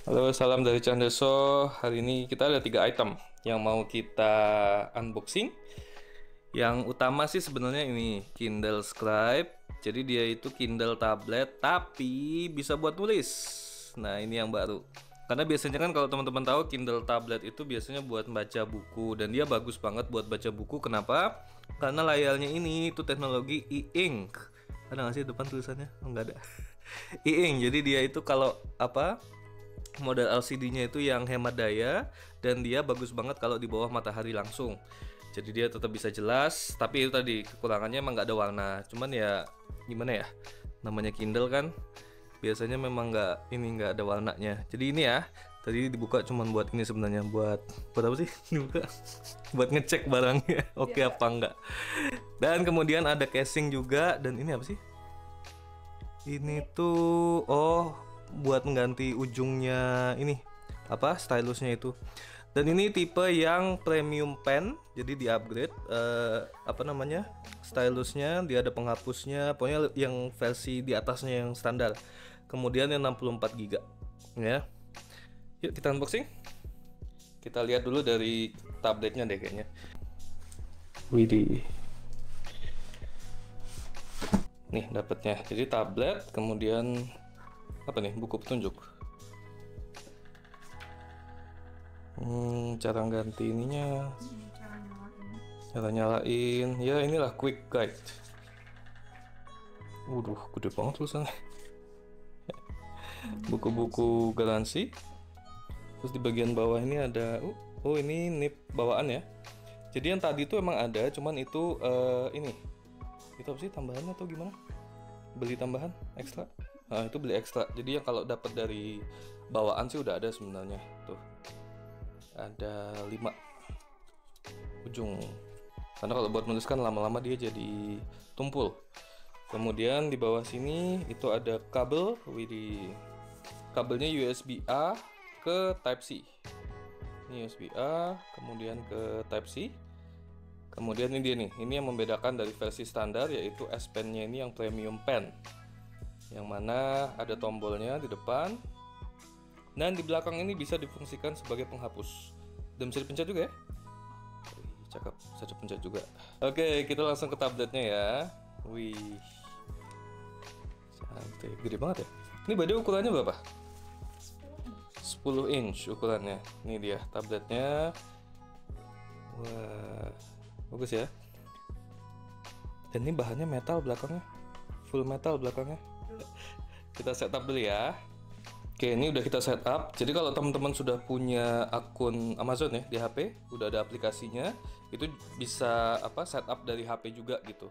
Halo, salam dari Candeso. Hari ini kita ada 3 item yang mau kita unboxing. Yang utama sih sebenarnya ini Kindle Scribe. Jadi dia itu Kindle tablet tapi bisa buat tulis. Nah, ini yang baru. Karena biasanya kan kalau teman-teman tahu Kindle tablet itu biasanya buat baca buku dan dia bagus banget buat baca buku. Kenapa? Karena layarnya ini itu teknologi e-ink. Ada nggak sih depan tulisannya? Oh, nggak ada. E-ink. Jadi dia itu kalau apa? Model LCD-nya itu yang hemat daya dan dia bagus banget kalau di bawah matahari langsung. Jadi dia tetap bisa jelas, tapi itu tadi kekurangannya emang nggak ada warna. Cuman ya gimana ya? Namanya Kindle kan biasanya memang nggak ada warnanya. Jadi ini ya, tadi dibuka cuman buat ini sebenarnya buat apa sih? Dibuka buat ngecek barangnya oke apa enggak. Dan kemudian ada casing juga dan ini apa sih? Ini tuh buat mengganti ujungnya ini apa stylusnya itu. Dan ini tipe yang premium pen, jadi di upgrade apa namanya stylusnya, dia ada penghapusnya, pokoknya yang versi di atasnya yang standar. Kemudian yang 64 GB ya. Yuk kita unboxing. Kita lihat dulu dari tabletnya deh kayaknya. Widih. Nih dapatnya. Jadi tablet, kemudian apa nih? Buku petunjuk. Cara ganti ininya. Cara nyalain. Ya inilah quick guide. Waduh, gede banget tulisannya. Buku-buku garansi. Terus di bagian bawah ini ada ini nip bawaan ya. Jadi yang tadi itu emang ada, cuman itu ini. Itu apa sih tambahan atau gimana? Beli tambahan ekstra? Nah, itu beli ekstra. Jadi yang kalau dapat dari bawaan sih udah ada sebenarnya. Tuh. Ada 5 ujung. Karena kalau buat nulis kan lama-lama dia jadi tumpul. Kemudian di bawah sini itu ada kabel, kabelnya USB A ke Type C. Ini USB A, kemudian ke Type C. Kemudian ini dia nih, ini yang membedakan dari versi standar yaitu S Pen-nya ini yang premium pen. Yang mana ada tombolnya di depan. Dan di belakang ini bisa difungsikan sebagai penghapus. Dan bisa dipencet juga ya. Cakep, bisa dipencet juga. Oke, kita langsung ke tabletnya ya. Wih. Cantik, gede banget ya. Ini by the way ukurannya berapa? 10 inch ukurannya. Ini dia tabletnya. Wah, bagus ya. Dan ini bahannya metal belakangnya, full metal belakangnya. Kita setup dulu ya. Oke, ini udah kita setup. Jadi kalau teman-teman sudah punya akun Amazon ya di HP, udah ada aplikasinya, itu bisa setup dari HP juga gitu.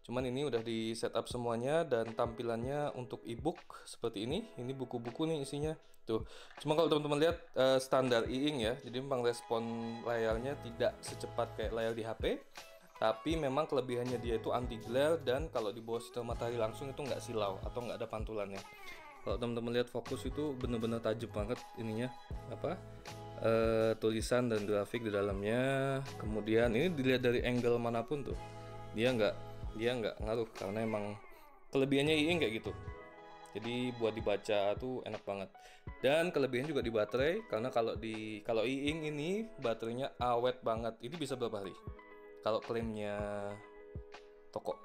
Cuman ini udah di setup semuanya dan tampilannya untuk ebook seperti ini. Ini buku-buku nih isinya. Tuh. Cuma kalau teman-teman lihat standar e-ink ya. Jadi memang respon layarnya tidak secepat kayak layar di HP. Tapi memang kelebihannya dia itu anti glare dan kalau di bawah sinar matahari langsung itu nggak silau atau nggak ada pantulannya. Kalau teman-teman lihat fokus itu bener-bener tajam banget ininya tulisan dan grafik di dalamnya. Kemudian ini dilihat dari angle manapun tuh dia nggak ngaruh karena emang kelebihannya e-ink kayak gitu. Jadi buat dibaca tuh enak banget. Dan kelebihan juga di baterai karena kalau e-ink ini baterainya awet banget. Ini bisa berapa hari? Kalau klaimnya toko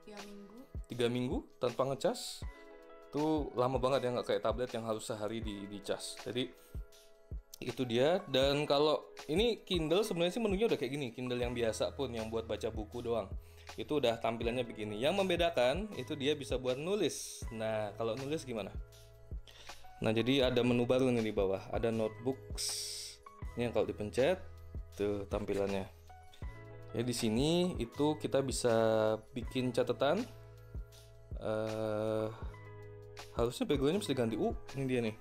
3 minggu. 3 minggu tanpa ngecas tuh lama banget ya, nggak kayak tablet yang harus sehari di cas. Jadi itu dia. Dan kalau ini Kindle sebenarnya sih menunya udah kayak gini. Kindle yang biasa pun yang buat baca buku doang itu udah tampilannya begini. Yang membedakan itu dia bisa buat nulis. Nah kalau nulis gimana? Nah jadi ada menu baru nih di bawah, ada notebooks. Ini yang kalau dipencet tuh tampilannya. Ya di sini itu kita bisa bikin catatan. Harusnya backgroundnya bisa diganti. Ini dia nih.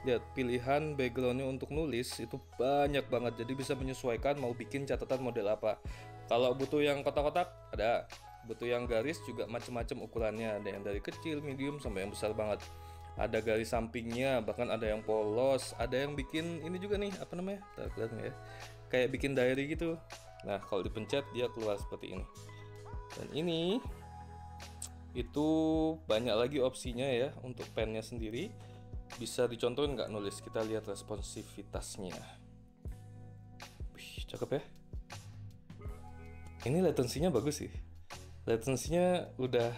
Lihat pilihan backgroundnya untuk nulis itu banyak banget. Jadi bisa menyesuaikan mau bikin catatan model apa. Kalau butuh yang kotak-kotak ada, butuh yang garis juga macam-macam ukurannya. Ada yang dari kecil, medium sampai yang besar banget. Ada garis sampingnya, bahkan ada yang polos. Ada yang bikin ini juga nih, apa namanya? Kelihatan ya? Kayak bikin diary gitu. Nah, kalau dipencet dia keluar seperti ini. Dan ini itu banyak lagi opsinya ya untuk pennya sendiri. bisa dicontohin nggak nulis? Kita lihat responsivitasnya. Wih, cakep ya. Ini latensinya bagus sih. Latensinya udah,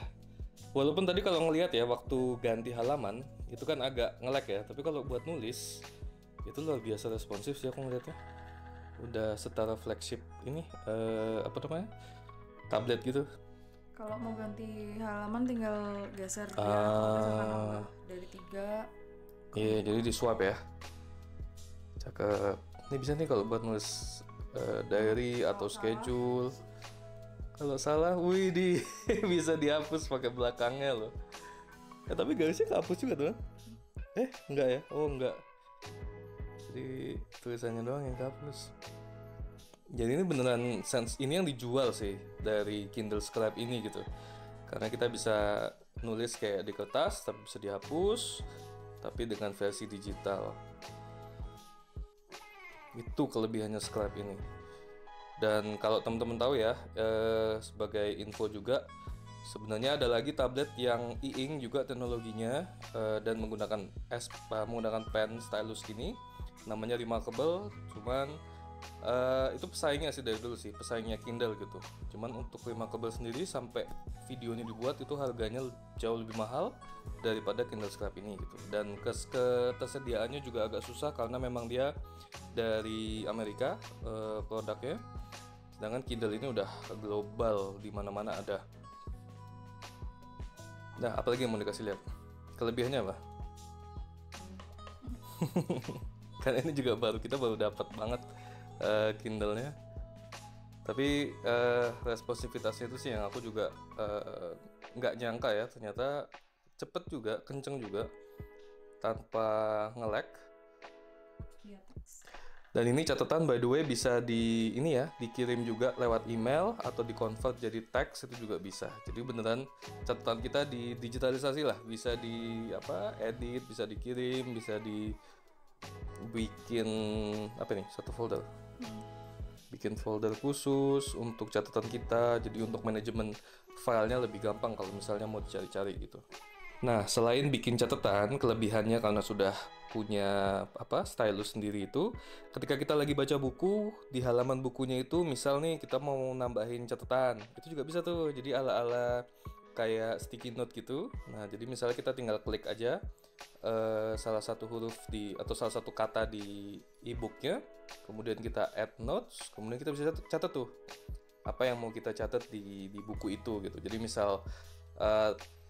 walaupun tadi kalau ngelihat ya waktu ganti halaman itu kan agak nge-lag ya, tapi kalau buat nulis itu luar biasa responsif sih aku ngeliatnya. Udah setara flagship ini apa namanya? Tablet gitu. Kalau mau ganti halaman tinggal geser dia nambah dari 3. Iya, jadi di swap ya. Cakep. Ini bisa nih kalau buat nulis diary atau schedule. Kalau salah, wih bisa dihapus pakai belakangnya loh. Tapi garisnya kehapus juga tuh. Enggak ya? Oh enggak. Jadi tulisannya doang yang kehapus. Jadi ini beneran sense ini yang dijual sih dari Kindle Scribe ini gitu. Karena kita bisa nulis kayak di kertas tapi bisa dihapus, tapi dengan versi digital. Itu kelebihannya Scribe ini. Dan kalau teman-teman tahu ya, sebagai info juga, sebenarnya ada lagi tablet yang e-ink juga teknologinya dan menggunakan pen stylus ini, namanya Remarkable. Cuman itu pesaingnya sih dari dulu sih, pesaingnya Kindle gitu. Cuman untuk Remarkable sendiri sampai video ini dibuat itu harganya jauh lebih mahal daripada Kindle Scribe ini gitu. Dan ketersediaannya juga agak susah karena memang dia dari Amerika produknya. Sedangkan Kindle ini udah global, di mana-mana ada. Nah, apalagi yang mau dikasih lihat? Kelebihannya apa? Karena ini juga kita baru dapat banget Kindle-nya. Tapi responsivitasnya itu sih yang aku juga nggak nyangka ya, ternyata cepet juga, kenceng juga, tanpa nge-lag. Dan ini catatan by the way bisa dikirim juga lewat email atau di-convert jadi teks, itu juga bisa. Jadi beneran catatan kita digitalisasi lah, bisa edit, bisa dikirim, bisa bikin satu folder. Bikin folder khusus untuk catatan kita, jadi untuk manajemen filenya lebih gampang kalau misalnya mau dicari-cari gitu. Nah, selain bikin catatan, kelebihannya karena sudah punya stylus sendiri itu, ketika kita lagi baca buku, di halaman bukunya itu misal nih kita mau nambahin catatan, itu juga bisa tuh. Jadi ala-ala kayak sticky note gitu. Nah, jadi misalnya kita tinggal klik aja salah satu huruf atau salah satu kata di e-booknya, kemudian kita add notes, kemudian kita bisa catat tuh apa yang mau kita catat di buku itu gitu. Jadi misal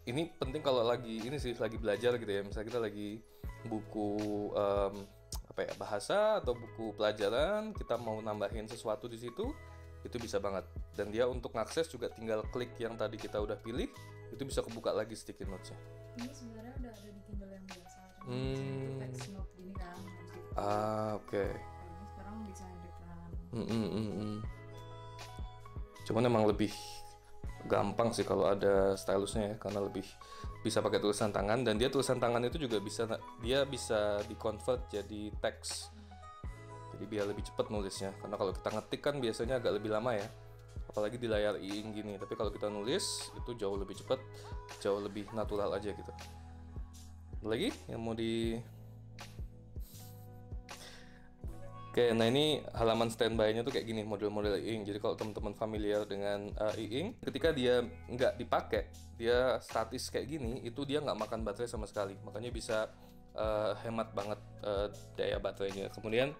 ini penting kalau lagi belajar gitu ya, misalnya kita lagi buku bahasa atau buku pelajaran, kita mau nambahin sesuatu di situ, itu bisa banget. Dan dia untuk ngakses juga tinggal klik yang tadi kita udah pilih, itu bisa kebuka lagi sticky notes-nya. Ini sebenarnya udah ada di Kindle yang biasa, cuma itu text note gini kan. Oke. Ini sekarang bisa yang di tangan. Cuman emang lebih gampang sih kalau ada stylusnya ya, karena lebih bisa pakai tulisan tangan, dan dia tulisan tangan itu juga bisa di-convert jadi teks. Jadi biar lebih cepat nulisnya, karena kalau kita ngetik kan biasanya agak lebih lama ya, apalagi di layar e-ink gini. Tapi kalau kita nulis itu jauh lebih cepat, jauh lebih natural aja gitu. Lagi yang mau Oke, nah ini halaman standby-nya tuh kayak gini, model-model e-ink. Jadi kalau teman-teman familiar dengan e-ink, ketika dia nggak dipakai, dia statis kayak gini, itu dia nggak makan baterai sama sekali. Makanya bisa hemat banget daya baterainya. Kemudian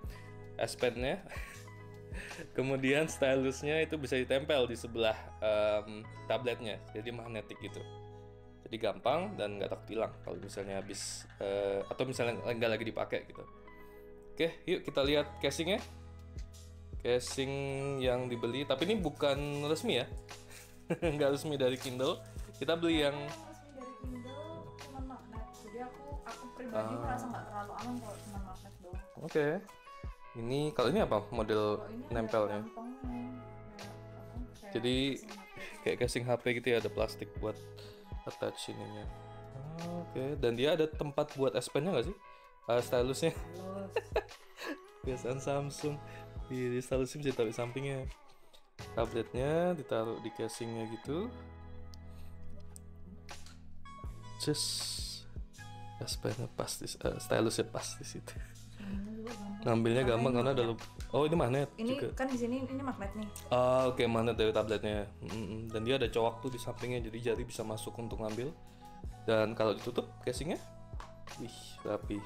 S Pen-nya, kemudian stylusnya itu bisa ditempel di sebelah tabletnya, jadi magnetik gitu. Jadi gampang dan nggak takut hilang kalau misalnya habis atau misalnya nggak lagi dipakai gitu. Oke, yuk kita lihat casingnya. Casing yang dibeli, tapi ini bukan resmi ya. Nggak resmi dari Kindle. Kita beli yang resmi dari Kindle cuma magnet. Jadi aku pribadi merasa nggak terlalu aman kalau cuma magnet doang. Oke. Ini kalau ini apa model nempelnya? Jadi kayak casing HP gitu ya, ada plastik buat attach ininya. Oke, dan dia ada tempat buat S Pen-nya nggak sih? Stylusnya. Biasaan Samsung di stylusnya bisa ditaruh di sampingnya. Tabletnya ditaruh di casingnya gitu. S Pen pas di stylusnya pas di situ. Ini juga gampang. Ngambilnya Karena gampang ini karena ada magnet. oh ini magnet Ini juga. kan di sini ini magnet nih. Oke, magnet dari tabletnya. Dan dia ada cowok tuh di sampingnya, jadi jari bisa masuk untuk ngambil. Dan kalau ditutup casingnya, wih rapi.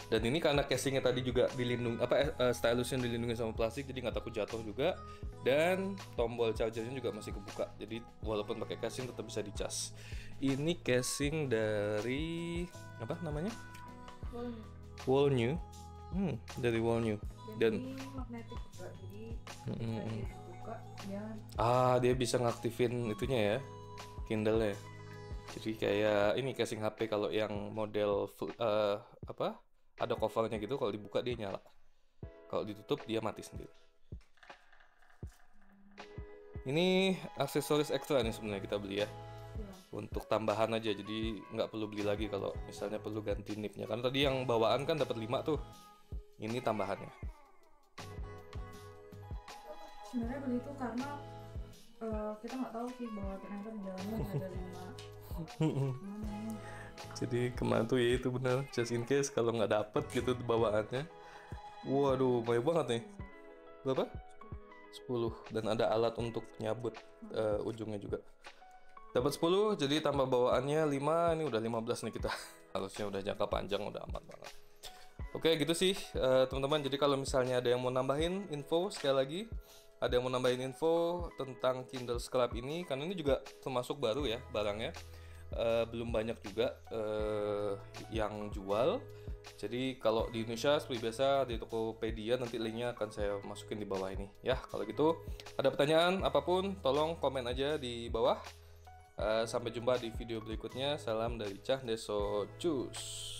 Dan ini karena casingnya tadi juga dilindungi stylusnya dilindungi sama plastik, jadi nggak takut jatuh juga. Dan tombol chargernya juga masih kebuka, jadi walaupun pakai casing tetap bisa dicas. Ini casing dari apa namanya? Wallnew. Dari Wallnew. Dan Dan ini magnetik juga, jadi mm, ketika dia dibuka dia dia bisa ngaktifin itunya ya, Kindle-nya. Jadi kayak ini casing HP kalau yang model ada covernya gitu, kalau dibuka dia nyala. Kalau ditutup dia mati sendiri. Ini aksesoris ekstra nih sebenarnya kita beli ya. Untuk tambahan aja, jadi nggak perlu beli lagi kalau misalnya perlu ganti nipnya. Karena tadi yang bawaan kan dapat 5 tuh. Ini tambahannya. sebenarnya beli itu karena kita nggak tahu sih bahwa ternyata di dalamnya ada 5. Jadi kemarin tuh ya itu benar, just in case kalau nggak dapet gitu bawaannya. Waduh, banyak banget nih. Berapa? 10. Dan ada alat untuk nyabut ujungnya juga. Dapat 10, jadi tambah bawaannya 5, ini udah 15 nih kita. Harusnya udah jangka panjang, udah aman banget. Oke, gitu sih teman-teman. Jadi kalau misalnya ada yang mau nambahin info, sekali lagi ada yang mau nambahin info tentang Kindle Scribe ini, karena ini juga termasuk baru ya barangnya. Belum banyak juga yang jual. Jadi kalau di Indonesia seperti biasa di Tokopedia, nanti linknya akan saya masukin di bawah ini ya. Kalau gitu ada pertanyaan apapun tolong komen aja di bawah. Sampai jumpa di video berikutnya. Salam dari Cah Deso, cus.